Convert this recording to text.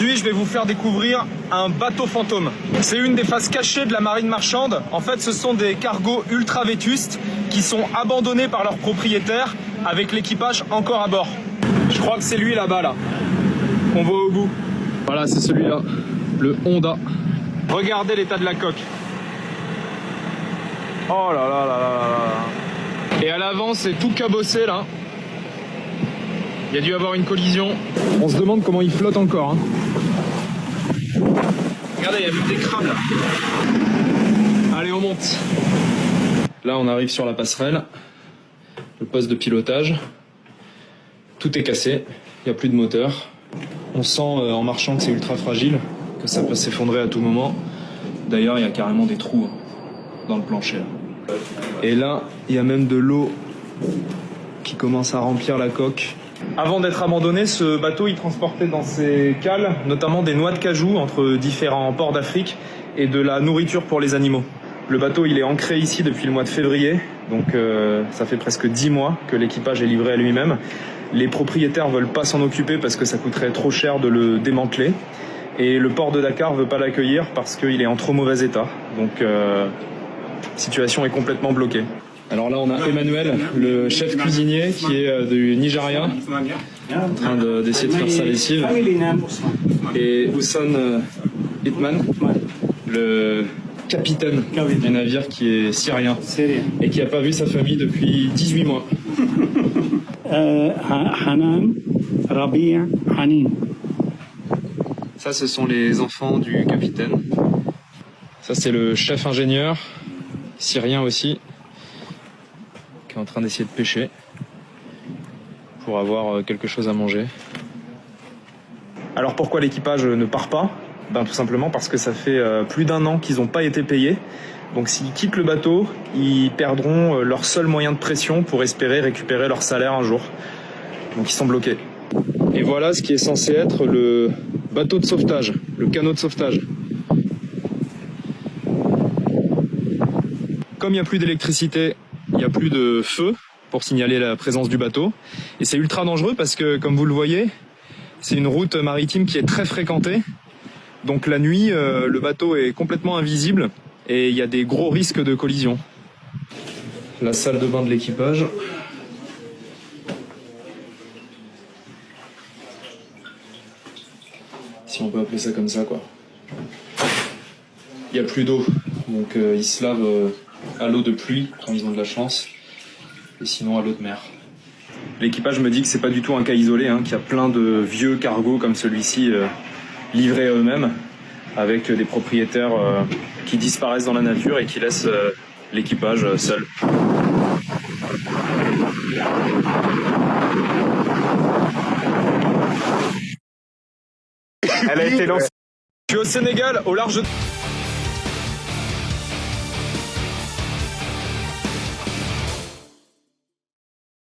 Aujourd'hui, je vais vous faire découvrir un bateau fantôme. C'est une des faces cachées de la marine marchande. En fait, ce sont des cargos ultra vétustes qui sont abandonnés par leurs propriétaires avec l'équipage encore à bord. Je crois que c'est lui là-bas, là, qu'on voit au bout. Voilà, c'est celui-là, le Honda. Regardez l'état de la coque. Oh là là là là là. Et à l'avant, c'est tout cabossé, là. Il y a dû avoir une collision. On se demande comment il flotte encore. Hein. Regardez, il y a même des crabes là. Allez, on monte. Là, on arrive sur la passerelle. Le poste de pilotage. Tout est cassé. Il n'y a plus de moteur. On sent en marchant que c'est ultra fragile, que ça peut s'effondrer à tout moment. D'ailleurs, il y a carrément des trous dans le plancher. Là. Et là, il y a même de l'eau qui commence à remplir la coque. Avant d'être abandonné, ce bateau il transportait dans ses cales notamment des noix de cajou entre différents ports d'Afrique et de la nourriture pour les animaux. Le bateau il est ancré ici depuis le mois de février, donc ça fait presque 10 mois que l'équipage est livré à lui-même. Les propriétaires veulent pas s'en occuper parce que ça coûterait trop cher de le démanteler. Et le port de Dakar veut pas l'accueillir parce qu'il est en trop mauvais état. Donc la situation est complètement bloquée. Alors là, on a Emmanuel, le chef cuisinier qui est du Nigeria, en train d'essayer de faire sa lessive. Et Hussan Hitman, le capitaine du navire qui est syrien et qui n'a pas vu sa famille depuis 18 mois. Hanan, Rabi', Hanin. Ça, ce sont les enfants du capitaine. Ça, c'est le chef ingénieur, syrien aussi, qui est en train d'essayer de pêcher pour avoir quelque chose à manger. Alors pourquoi l'équipage ne part pas ? Ben, tout simplement parce que ça fait plus d'1 an qu'ils n'ont pas été payés. Donc s'ils quittent le bateau, ils perdront leur seul moyen de pression pour espérer récupérer leur salaire un jour. Donc ils sont bloqués. Et voilà ce qui est censé être le bateau de sauvetage, le canot de sauvetage. Comme il n'y a plus d'électricité, il n'y a plus de feu pour signaler la présence du bateau. Et c'est ultra dangereux parce que, comme vous le voyez, c'est une route maritime qui est très fréquentée. Donc la nuit, le bateau est complètement invisible et il y a des gros risques de collision. La salle de bain de l'équipage. Si on peut appeler ça comme ça, quoi. Il n'y a plus d'eau, donc ils se lavent à l'eau de pluie quand ils ont de la chance, et sinon à l'eau de mer. L'équipage me dit que c'est pas du tout un cas isolé, hein, qu'il y a plein de vieux cargos comme celui-ci livrés à eux-mêmes, avec des propriétaires qui disparaissent dans la nature et qui laissent l'équipage seul. Elle a été lancée. Je suis au Sénégal, au large de...